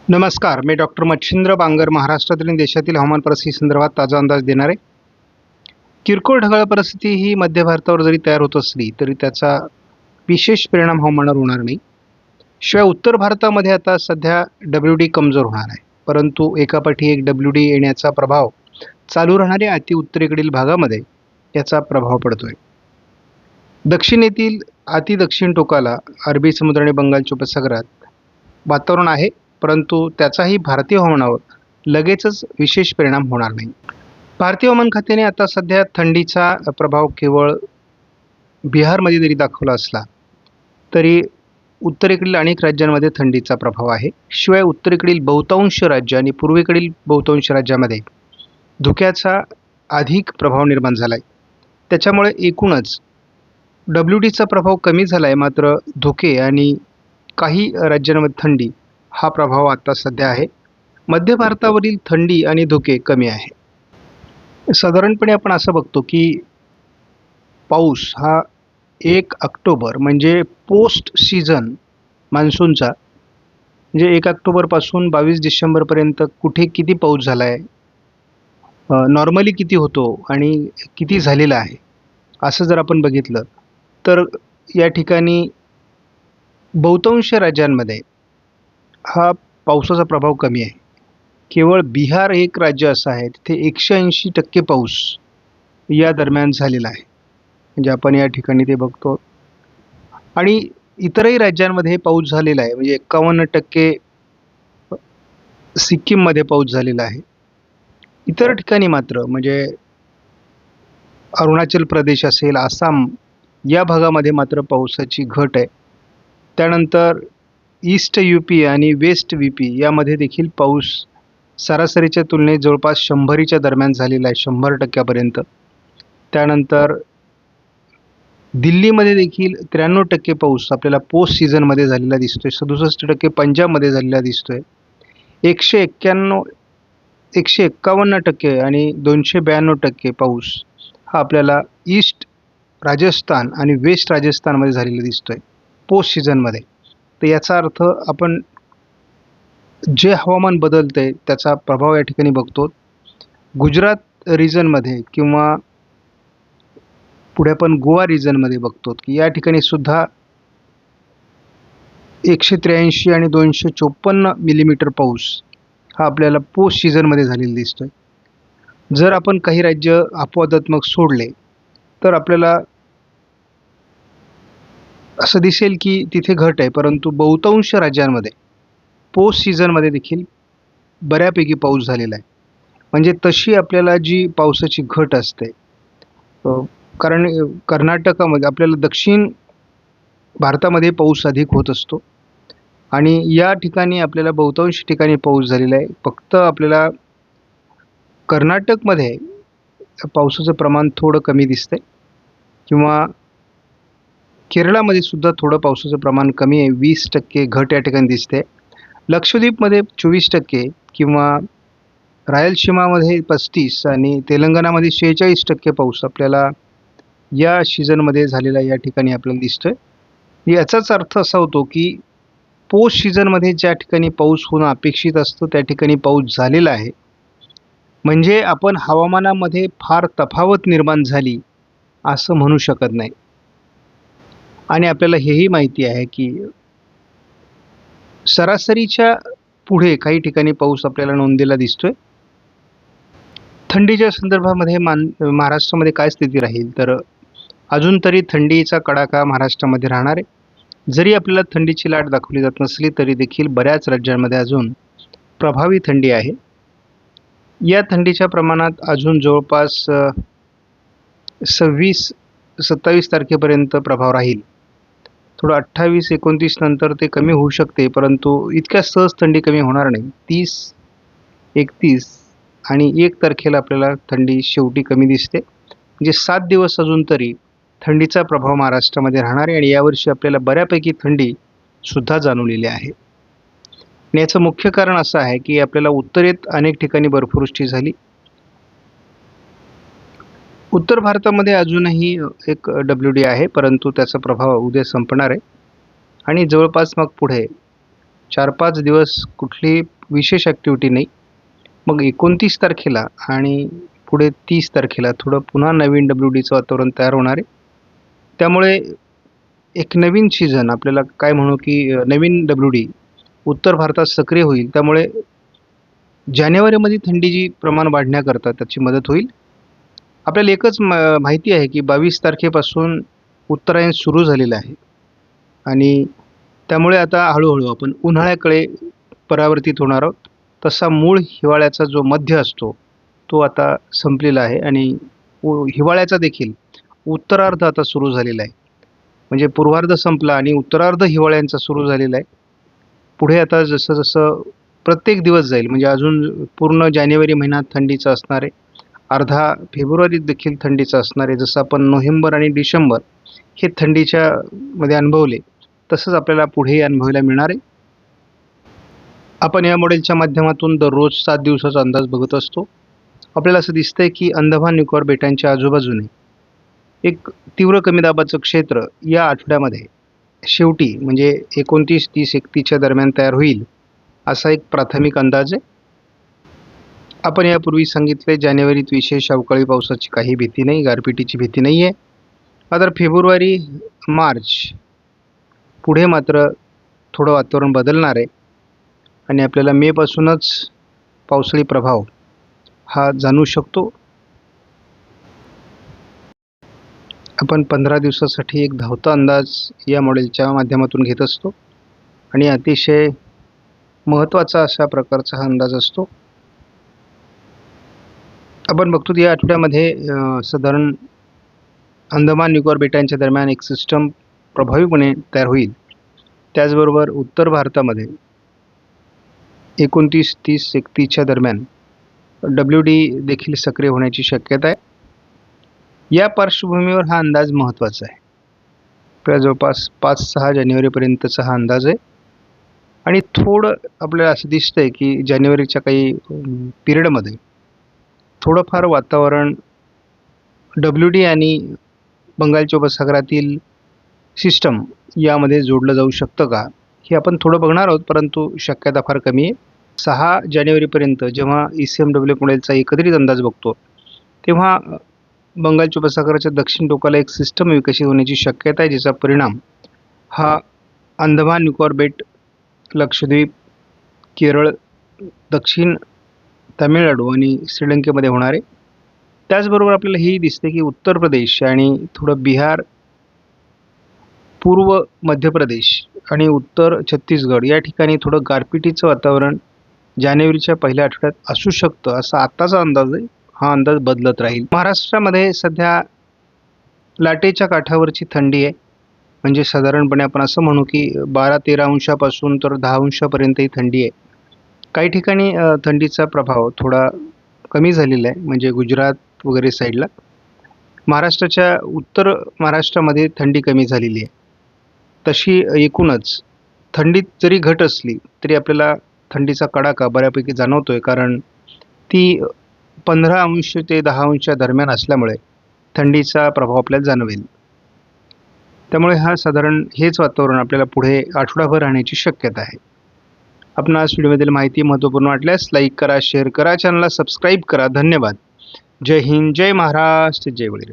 नमस्कार, मी डॉक्टर मच्छिंद्र बांगर महाराष्ट्रातील आणि देशातील हवामान परिस्थितीसंदर्भात ताजा अंदाज देणार आहे. किरकोळ ढगाळ परिस्थिती ही मध्य भारतावर जरी तयार होत असली तरी त्याचा विशेष परिणाम हवामानावर होणार नाही. शिवाय उत्तर भारतामध्ये आता सध्या WD कमजोर होणार आहे, परंतु एकापाठी एक WD येण्याचा प्रभाव चालू राहणाऱ्या अतिउत्तरेकडील भागामध्ये याचा प्रभाव पडतोय. दक्षिणेतील अतिदक्षिण टोकाला अरबी समुद्र आणि बंगालच्या उपसागरात वातावरण आहे, परंतु त्याचाही भारतीय हवामानावर लगेचच विशेष परिणाम होणार नाही. भारतीय हवामान खात्याने आता सध्या थंडीचा प्रभाव केवळ बिहारमध्ये जरी दाखवला असला तरी उत्तरेकडील अनेक राज्यांमध्ये थंडीचा प्रभाव आहे. शिवाय उत्तरेकडील बहुतांश राज्य आणि पूर्वेकडील बहुतांश राज्यामध्ये धुक्याचा अधिक प्रभाव निर्माण झाला आहे. त्याच्यामुळे एकूणच WDचा प्रभाव कमी झाला आहे, मात्र धुके आणि काही राज्यांमध्ये थंडी हा प्रभाव आता सध्या आहे. मध्य भारतावरील थंडी आणि धुके कमी आहे. साधारणपणे आपण असं बघतो की पाऊस हा 1 ऑक्टोबर म्हणजे पोस्ट सीझन मान्सूनचा, म्हणजे 1 ऑक्टोबरपासून 22 डिसेंबरपर्यंत कुठे किती पाऊस झाला आहे, नॉर्मली किती होतो आणि किती झालेला आहे, असं जर आपण बघितलं तर या ठिकाणी बहुतांश राज्यांमध्ये हा पावसाचा प्रभाव कमी आहे. केवळ बिहार एक राज्य असं आहे तिथे 180% पाऊस या दरम्यान झालेला आहे, म्हणजे आपण या ठिकाणी ते बघतो. आणि इतरही राज्यांमध्ये पाऊस झालेला आहे, म्हणजे 51% सिक्कीममध्ये पाऊस झालेला आहे. इतर ठिकाणी मात्र म्हणजे अरुणाचल प्रदेश असेल, आसाम या भागामध्ये मात्र पावसाची घट आहे. त्यानंतर ईस्ट UP आणि वेस्ट VP यामध्ये देखील पाऊस सरासरीच्या तुलनेत जवळपास 100च्या दरम्यान झालेला आहे, 100%पर्यंत. त्यानंतर दिल्लीमध्ये देखील 93% पाऊस आपल्याला पोस्ट सीझनमध्ये झालेला दिसतोय. 67% पंजाबमध्ये झालेला दिसतोय. 151% आणि 292% पाऊस हा आपल्याला ईस्ट राजस्थान आणि वेस्ट राजस्थानमध्ये झालेला दिसतोय पोस्ट सीझनमध्ये. तर याचा अर्थ आपण जे हवामान बदलतंय त्याचा प्रभाव या ठिकाणी बघतो. गुजरात रिजनमध्ये किंवा पुढे आपण गोवा रिजनमध्ये बघतो की या ठिकाणी सुद्धा 183 आणि 254 मिलीमीटर पाऊस हा आपल्याला पोस्ट सीझनमध्ये झालेला दिसतोय. जर आपण काही राज्य अपवादात्मक सोडले तर आपल्याला असं दिसेल की तिथे घट आहे, परंतु बहुतांश राज्यांमध्ये पोस्ट सीझनमध्ये देखील बऱ्यापैकी पाऊस झालेला आहे. म्हणजे तशी आपल्याला जी पावसाची घट असते, कारण कर्नाटकामध्ये आपल्याला दक्षिण भारतामध्ये पाऊस अधिक होत असतो आणि या ठिकाणी आपल्याला बहुतांश ठिकाणी पाऊस झालेला आहे. फक्त आपल्याला कर्नाटकमध्ये पावसाचं प्रमाण थोडं कमी दिसतंय किंवा केरळामध्ये सुद्धा थोडं पावसाचं प्रमाण कमी आहे, 20% घट या ठिकाणी दिसते. लक्षद्वीपमध्ये 24% किंवा रायलसीमामध्ये 35 आणि तेलंगणामध्ये 46% पाऊस आपल्याला या सीझनमध्ये झालेला या ठिकाणी आपल्याला दिसतोय. याचाच अर्थ असा होतो की पोस्ट सीझनमध्ये ज्या ठिकाणी पाऊस होणं अपेक्षित असतं त्या ठिकाणी पाऊस झालेला आहे. म्हणजे आपण हवामानामध्ये फार तफावत निर्माण झाली असं म्हणू शकत नाही. आणि आपल्याला हेही माहिती आहे की सरासरीच्या पुढे काही ठिकाणी पाऊस आपल्याला नोंदलेला दिसतोय. थंडीच्या संदर्भामध्ये महाराष्ट्रामध्ये काय स्थिती राहील, तर अजून तरी थंडीचा कडाका महाराष्ट्रामध्ये राहणार आहे. जरी आपल्याला थंडीची लाट दाखवली जात नसली तरी देखील बऱ्याच राज्यांमध्ये अजून प्रभावी थंडी आहे. या थंडीच्या प्रमाणात अजून जवळपास 26-27 तारखेपर्यंत प्रभाव राहील. थोडं 28-29 नंतर ते कमी होऊ शकते, परंतु इतक्या सहज थंडी कमी होणार नाही. 30-31 आणि 1 तारखेला आपल्याला थंडी शेवटी कमी दिसते. म्हणजे 7 दिवस अजून तरी थंडीचा प्रभाव महाराष्ट्रामध्ये राहणार आहे आणि यावर्षी आपल्याला बऱ्यापैकी थंडी सुद्धा जाणवलेली आहे. आणि याचं मुख्य कारण असं आहे की आपल्याला उत्तरेत अनेक ठिकाणी बर्फवृष्टी झाली. उत्तर भारतामध्ये अजूनही एक WD आहे, परंतु त्याचा प्रभाव उद्या संपणार आहे आणि जवळपास मग पुढे 4-5 दिवस कुठलीही विशेष ॲक्टिव्हिटी नाही. मग 29 तारखेला आणि पुढे 30 तारखेला थोडं पुन्हा नवीन WDचं वातावरण तयार होणार आहे. त्यामुळे एक नवीन सीझन आपल्याला काय म्हणू की नवीन WD उत्तर भारतात सक्रिय होईल. त्यामुळे जानेवारीमध्ये थंडीची प्रमाण वाढण्याकरता त्याची मदत होईल. आपल्याला एकच माहिती आहे की 22 तारखेपासून उत्तरायण सुरू झालेलं आहे आणि त्यामुळे आता हळूहळू आपण उन्हाळ्याकडे परावर्तित होणार आहोत. तसा मूळ हिवाळ्याचा जो मध्य असतो तो आता संपलेला आहे आणि हिवाळ्याचा देखील उत्तरार्ध आता सुरू झालेला आहे. म्हणजे पूर्वार्ध संपला आणि उत्तरार्ध हिवाळ्यांचा सुरू झालेला आहे. पुढे आता जसं जसं प्रत्येक दिवस जाईल म्हणजे अजून पूर्ण जानेवारी महिना थंडीचा असणार आहे. अर्धा फेब्रुवारीत देखील थंडीचा असणार आहे. जसं आपण नोव्हेंबर आणि डिसेंबर हे थंडीच्या मध्ये अनुभवले तसंच आपल्याला पुढेही अनुभवायला मिळणार आहे. आपण या मॉडेलच्या माध्यमातून दररोज 7 दिवसाचा अंदाज बघत असतो. आपल्याला असं दिसतंय की अंदमान निकोबार बेटांच्या आजूबाजूने एक तीव्र कमी दाबाचं क्षेत्र या आठवड्यामध्ये शेवटी म्हणजे 29, 30, 31च्या दरम्यान तयार होईल असा एक प्राथमिक अंदाज आहे. आपण यापूर्वी सांगितले जानेवारीत विशेष अवकाळी पावसाची काही भीती नाही, गारपिटीची भीती नाही आहे. मात्र फेब्रुवारी, मार्च पुढे मात्र थोडं वातावरण बदलणार आहे आणि आपल्याला मेपासूनच पावसाळी प्रभाव हा जाणवू शकतो. आपण 15 दिवसासाठी एक धावता अंदाज या मॉडेलच्या माध्यमातून घेत असतो आणि अतिशय महत्त्वाचा अशा प्रकारचा हा अंदाज असतो. आपण बघतो या आठवड्यामध्ये साधारण अंदमान निकोबार बेटांच्या दरम्यान एक सिस्टम प्रभावीपणे तयार होईल. त्याचबरोबर उत्तर भारतामध्ये 29, 30, 31च्या दरम्यान WD देखील सक्रिय होण्याची शक्यता आहे. या पार्श्वभूमीवर हा अंदाज महत्त्वाचा आहे. आपल्याला जवळपास 5-6 जानेवारीपर्यंतचा हा अंदाज आहे आणि थोडं आपल्याला असं दिसतंय की जानेवारीच्या काही पिरियडमध्ये थोडंफार वातावरण WD आणि बंगालच्या उपसागरातील सिस्टम यामध्ये जोडलं जाऊ शकतं का हे आपण थोडं बघणार आहोत, परंतु शक्यता फार कमी आहे. 6 जानेवारीपर्यंत जेव्हा ECMW मॉडेलचा एकत्रित अंदाज बघतो तेव्हा बंगालच्या उपसागराच्या दक्षिण टोकाला एक सिस्टम विकसित होण्याची शक्यता आहे, ज्याचा परिणाम हा अंदमान निकोबार बेट, लक्षद्वीप, केरळ, दक्षिण तामिळनाडू आणि श्रीलंकेमध्ये होणार आहे. त्याचबरोबर आपल्याला हेही दिसते की उत्तर प्रदेश आणि थोडं बिहार, पूर्व मध्य प्रदेश आणि उत्तर छत्तीसगड या ठिकाणी थोडं गारपिटीचं वातावरण जानेवारीच्या पहिल्या आठवड्यात असू शकतं असा आत्ताचा अंदाज आहे. हा अंदाज बदलत राहील. महाराष्ट्रामध्ये सध्या लाटेच्या काठावरची थंडी आहे. म्हणजे साधारणपणे आपण असं म्हणू की 12-13 अंशापासून तर 10 अंशापर्यंत ही थंडी आहे. काही ठिकाणी थंडीचा प्रभाव थोडा कमी झालेला आहे, म्हणजे गुजरात वगैरे साईडला. महाराष्ट्राच्या उत्तर महाराष्ट्रामध्ये थंडी कमी झालेली आहे. तशी एकूणच थंडीत जरी घट असली तरी आपल्याला थंडीचा कडाका बऱ्यापैकी जाणवतोय, कारण ती 15 अंश ते 10 अंशच्या दरम्यान असल्यामुळे थंडीचा प्रभाव आपल्याला जाणवेल. त्यामुळे हा साधारण हेच वातावरण आपल्याला पुढे आठवडाभर राहण्याची शक्यता आहे. आपणास व्हिडिओमधील माहिती महत्त्वपूर्ण वाटल्यास लाईक करा, शेअर करा, चॅनलला सबस्क्राईब करा. धन्यवाद. जय हिंद, जय महाराष्ट्र, जय वडील.